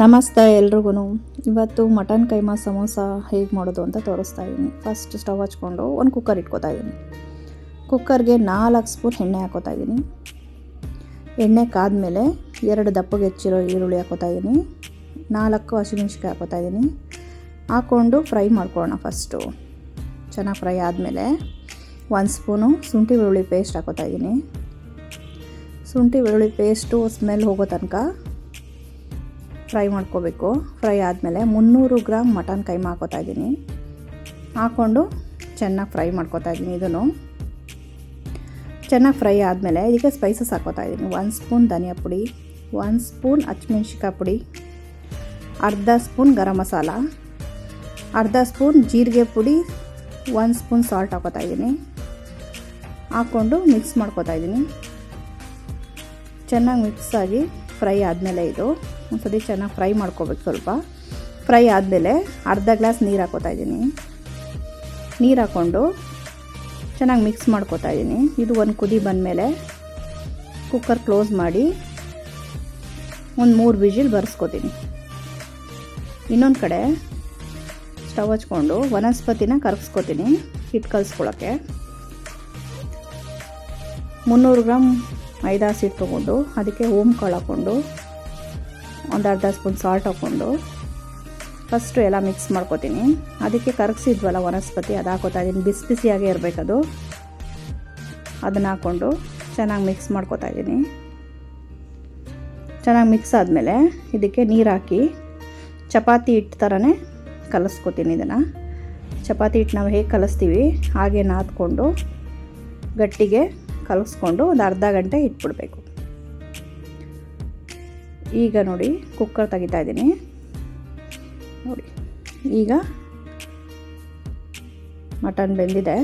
ನಮಸ್ತೆ ಎಲ್ರಿಗೂ. ಇವತ್ತು ಮಟನ್ ಕೈಮಾ ಸಮೋಸ ಹೇಗೆ ಮಾಡೋದು ಅಂತ ತೋರಿಸ್ತಾ ಇದ್ದೀನಿ. ಫಸ್ಟ್ ಸ್ಟವ್ ಹಚ್ಕೊಂಡು ಒಂದು ಕುಕ್ಕರ್ ಇಟ್ಕೋತಾ ಇದ್ದೀನಿ. ಕುಕ್ಕರ್ಗೆ 4 ಸ್ಪೂನ್ ಎಣ್ಣೆ ಹಾಕೋತಾ ಇದ್ದೀನಿ. ಎಣ್ಣೆ ಕಾದ್ಮೇಲೆ 2 ದಪ್ಪಗೆ ಹೆಚ್ಚಿರೋ ಈರುಳ್ಳಿ ಹಾಕೋತಾ ಇದ್ದೀನಿ. 4 ಹಸಿಮೆಣಸಿನ್ಕಾಯಿ ಹಾಕೋತಾ ಇದ್ದೀನಿ. ಹಾಕ್ಕೊಂಡು ಫ್ರೈ ಮಾಡ್ಕೊಳ್ಳೋಣ. ಫಸ್ಟು ಚೆನ್ನಾಗಿ ಫ್ರೈ ಆದಮೇಲೆ 1 ಸ್ಪೂನು ಶುಂಠಿ ಬೆಳ್ಳುಳ್ಳಿ ಪೇಸ್ಟ್ ಹಾಕೋತಾ ಇದ್ದೀನಿ. ಶುಂಠಿ ಬೆಳ್ಳುಳ್ಳಿ ಪೇಸ್ಟು ಸ್ಮೆಲ್ ಹೋಗೋ ತನಕ ಫ್ರೈ ಮಾಡ್ಕೋಬೇಕು. ಫ್ರೈ ಆದಮೇಲೆ 300 ಗ್ರಾಮ್ ಮಟನ್ ಕೈಮಾ ಹಾಕೋತಾ ಇದ್ದೀನಿ. ಹಾಕ್ಕೊಂಡು ಚೆನ್ನಾಗಿ ಫ್ರೈ ಮಾಡ್ಕೋತಾ ಇದ್ದೀನಿ. ಇದನ್ನು ಚೆನ್ನಾಗಿ ಫ್ರೈ ಆದಮೇಲೆ ಇದಕ್ಕೆ ಸ್ಪೈಸಸ್ ಹಾಕೋತಾ ಇದ್ದೀನಿ. 1 ಸ್ಪೂನ್ ಧನಿಯಾ ಪುಡಿ, 1 ಸ್ಪೂನ್ ಹಸಿಮೆಣಸಿನ್ಕಾಯಿ ಪುಡಿ, ಅರ್ಧ ಸ್ಪೂನ್ ಗರಂ ಮಸಾಲ, ಅರ್ಧ ಸ್ಪೂನ್ ಜೀರಿಗೆ ಪುಡಿ, 1 ಸ್ಪೂನ್ ಸಾಲ್ಟ್ ಹಾಕೋತಾ ಇದ್ದೀನಿ. ಹಾಕ್ಕೊಂಡು ಮಿಕ್ಸ್ ಮಾಡ್ಕೋತಾ ಇದ್ದೀನಿ. ಚೆನ್ನಾಗಿ ಮಿಕ್ಸ್ ಆಗಿ ಫ್ರೈ ಆದಮೇಲೆ ಇದು ಒಂದ್ಸತಿ ಚೆನ್ನಾಗಿ ಫ್ರೈ ಮಾಡ್ಕೋಬೇಕು. ಸ್ವಲ್ಪ ಫ್ರೈ ಆದಮೇಲೆ ಅರ್ಧ ಗ್ಲಾಸ್ ನೀರು ಹಾಕೋತಾ ಇದ್ದೀನಿ. ನೀರು ಹಾಕ್ಕೊಂಡು ಚೆನ್ನಾಗಿ ಮಿಕ್ಸ್ ಮಾಡ್ಕೋತಾ ಇದ್ದೀನಿ. ಇದು ಒಂದು ಕುದಿ ಬಂದಮೇಲೆ ಕುಕ್ಕರ್ ಕ್ಲೋಸ್ ಮಾಡಿ ಒಂದು 3 ವಿಜಿಲ್ ಬರ್ಸ್ಕೊತೀನಿ. ಇನ್ನೊಂದು ಕಡೆ ಸ್ಟವ್ ಹಚ್ಕೊಂಡು ವನಸ್ಪತಿನ ಕರಗಿಸ್ಕೊತೀನಿ ಹಿಟ್ಟು ಕಲಿಸ್ಕೊಳ್ಳೋಕ್ಕೆ. 300 ಗ್ರಾಮ್ ಮೈದಾ ಹಿಟ್ಟು ತೊಗೊಂಡು ಅದಕ್ಕೆ ಕಾಳು ಹಾಕ್ಕೊಂಡು ಒಂದು ಅರ್ಧ ಸ್ಪೂನ್ ಸಾಲ್ಟ್ ಹಾಕ್ಕೊಂಡು ಫಸ್ಟು ಎಲ್ಲ ಮಿಕ್ಸ್ ಮಾಡ್ಕೊತೀನಿ. ಅದಕ್ಕೆ ಕರಗಿಸಿದ್ವಲ್ಲ ವನಸ್ಪತಿ ಅದು ಹಾಕೋತಾ ಇದ್ದೀನಿ. ಬಿಸಿ ಬಿಸಿಯಾಗೇ ಇರಬೇಕದು. ಅದನ್ನು ಹಾಕ್ಕೊಂಡು ಚೆನ್ನಾಗಿ ಮಿಕ್ಸ್ ಮಾಡ್ಕೊತಾ ಇದ್ದೀನಿ. ಚೆನ್ನಾಗಿ ಮಿಕ್ಸ್ ಆದಮೇಲೆ ಇದಕ್ಕೆ ನೀರು ಹಾಕಿ ಚಪಾತಿ ಹಿಟ್ಟು ಥರನೇ ಕಲಿಸ್ಕೊತೀನಿ. ಇದನ್ನು ಚಪಾತಿ ಹಿಟ್ಟು ನಾವು ಹೇಗೆ ಕಲಿಸ್ತೀವಿ ಹಾಗೆ ನಾದ್ಕೊಂಡು ಗಟ್ಟಿಗೆ ಕಲಿಸ್ಕೊಂಡು ಒಂದು ಅರ್ಧ ಗಂಟೆ ಇಟ್ಬಿಡಬೇಕು. ಈಗ ನೋಡಿ ಕುಕ್ಕರ್ ತೆಗಿತಾ ಇದ್ದೀನಿ. ನೋಡಿ ಈಗ ಮಟನ್ ಬೆಂದಿದೆ.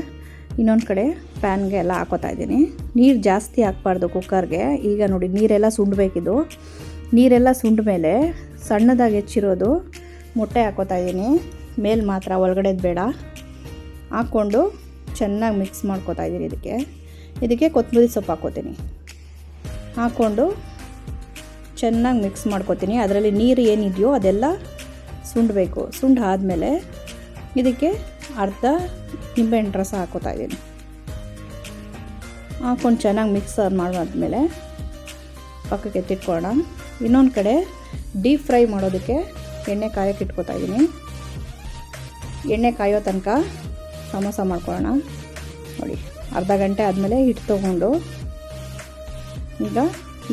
ಇನ್ನೊಂದು ಕಡೆ ಪ್ಯಾನ್ಗೆ ಎಲ್ಲ ಹಾಕೋತಾ ಇದ್ದೀನಿ. ನೀರು ಜಾಸ್ತಿ ಹಾಕ್ಬಾರ್ದು ಕುಕ್ಕರ್ಗೆ. ಈಗ ನೋಡಿ ನೀರೆಲ್ಲ ಸುಂಡಬೇಕಿದು. ನೀರೆಲ್ಲ ಸುಂಡ ಮೇಲೆ ಸಣ್ಣದಾಗಿ ಹೆಚ್ಚಿರೋದು ಮೊಟ್ಟೆ ಹಾಕೋತಾ ಇದ್ದೀನಿ. ಮೇಲೆ ಮಾತ್ರ ಒಳಗಡೆದು ಬೇಡ. ಹಾಕ್ಕೊಂಡು ಚೆನ್ನಾಗಿ ಮಿಕ್ಸ್ ಮಾಡ್ಕೋತಾ ಇದ್ದೀನಿ. ಇದಕ್ಕೆ ಕೊತ್ತಂಬರಿ ಸೊಪ್ಪು ಹಾಕ್ಕೋತೀನಿ. ಹಾಕ್ಕೊಂಡು ಚೆನ್ನಾಗಿ ಮಿಕ್ಸ್ ಮಾಡ್ಕೋತೀನಿ. ಅದರಲ್ಲಿ ನೀರು ಏನಿದೆಯೋ ಅದೆಲ್ಲ ಸುಂಡಬೇಕು. ಸುಂಡು ಆದಮೇಲೆ ಇದಕ್ಕೆ ಅರ್ಧ ನಿಂಬೆಹಣ್ಣು ರಸ ಹಾಕ್ಕೋತಾ ಇದ್ದೀನಿ. ಹಾಕ್ಕೊಂಡು ಚೆನ್ನಾಗಿ ಮಿಕ್ಸ್ ಮಾಡಾದ್ಮೇಲೆ ಪಕ್ಕಕ್ಕೆ ಎತ್ತಿಟ್ಕೊಳ್ಳೋಣ. ಇನ್ನೊಂದು ಕಡೆ ಡೀಪ್ ಫ್ರೈ ಮಾಡೋದಕ್ಕೆ ಎಣ್ಣೆ ಕಾಯೋಕ್ಕೆ ಇಟ್ಕೋತಾ ಇದ್ದೀನಿ. ಎಣ್ಣೆ ಕಾಯೋ ತನಕ ಸಮೋಸ ಮಾಡ್ಕೊಳ್ಳೋಣ. ನೋಡಿ ಅರ್ಧ ಗಂಟೆ ಆದಮೇಲೆ ಹಿಟ್ಟು ತೊಗೊಂಡು ಈಗ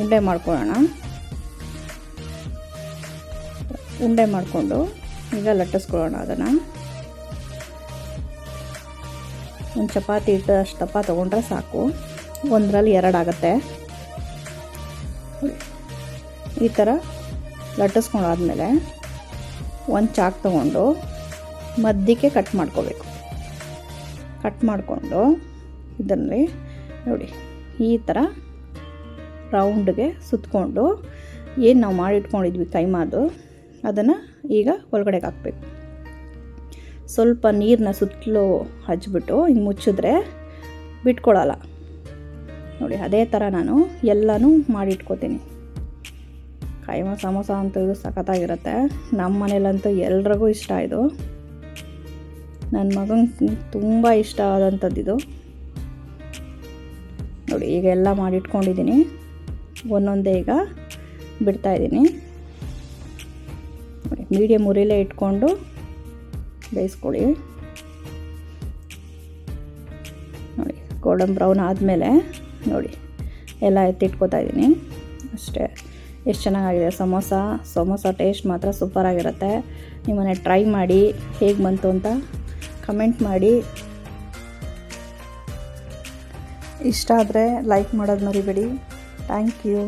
ಉಂಡೆ ಮಾಡ್ಕೊಳ್ಳೋಣ. ಉಂಡೆ ಮಾಡಿಕೊಂಡು ಈಗ ಲಟ್ಟಿಸ್ಕೊಳ್ಳೋಣ. ಅದನ್ನು ಒಂದು ಚಪಾತಿ ಹಿಟ್ಟು ಅಷ್ಟು ದಪ್ಪ ತೊಗೊಂಡ್ರೆ ಸಾಕು. 1ರಲ್ಲಿ 2 ಆಗುತ್ತೆ. ಈ ಥರ ಲಟ್ಟಿಸ್ಕೊಂಡಾದ್ಮೇಲೆ ಒಂದು ಚಾಕು ತೊಗೊಂಡು ಮಧ್ಯಕ್ಕೆ ಕಟ್ ಮಾಡ್ಕೋಬೇಕು. ಕಟ್ ಮಾಡಿಕೊಂಡು ಇದರಲ್ಲಿ ನೋಡಿ ಈ ಥರ ರೌಂಡ್ಗೆ ಸುತ್ತಕೊಂಡು ಏನು ನಾವು ಮಾಡಿಟ್ಕೊಂಡಿದ್ವಿ ಕೈಮಾದು ಅದನ್ನು ಈಗ ಒಳಗಡೆಗೆ ಹಾಕಬೇಕು. ಸ್ವಲ್ಪ ನೀರನ್ನ ಸುತ್ತಲೂ ಹಚ್ಬಿಟ್ಟು ಹಿಂಗೆ ಮುಚ್ಚಿದ್ರೆ ಬಿಟ್ಕೊಳ್ಳಲ್ಲ. ನೋಡಿ ಅದೇ ಥರ ನಾನು ಎಲ್ಲನೂ ಮಾಡಿಟ್ಕೋತೀನಿ. ಕೈಮಾ ಸಮೋಸ ಅಂತೂ ಇದು ಸಖತ್ತಾಗಿರುತ್ತೆ. ನಮ್ಮ ಮನೇಲಂತೂ ಎಲ್ರಿಗೂ ಇಷ್ಟ. ಇದು ನನ್ನ ಮಗನಿಗೆ ತುಂಬ ಇಷ್ಟ ಆದಂಥದ್ದಿದು. ನೋಡಿ ಈಗ ಎಲ್ಲ ಮಾಡಿಟ್ಕೊಂಡಿದ್ದೀನಿ. ಒಂದೊಂದೇ ಈಗ ಬಿಡ್ತಾಯಿದ್ದೀನಿ. ನೋಡಿ ಮೀಡಿಯಮ್ ಉರಿಲೇ ಇಟ್ಕೊಂಡು ಬೇಯಿಸ್ಕೊಳ್ಳಿ. ನೋಡಿ ಗೋಲ್ಡನ್ ಬ್ರೌನ್ ಆದಮೇಲೆ ನೋಡಿ ಎಲ್ಲ ಎತ್ತಿಟ್ಕೋತಾ ಇದ್ದೀನಿ. ಅಷ್ಟೇ. ಎಷ್ಟು ಚೆನ್ನಾಗಿದೆ ಸಮೋಸ ಟೇಸ್ಟ್ ಮಾತ್ರ ಸೂಪರಾಗಿರುತ್ತೆ. ನಿಮ್ಮನೆ ಟ್ರೈ ಮಾಡಿ ಹೇಗೆ ಬಂತು ಅಂತ ಕಮೆಂಟ್ ಮಾಡಿ. ಇಷ್ಟ ಆದರೆ ಲೈಕ್ ಮಾಡೋದು ಮರಿಬೇಡಿ. Thank you.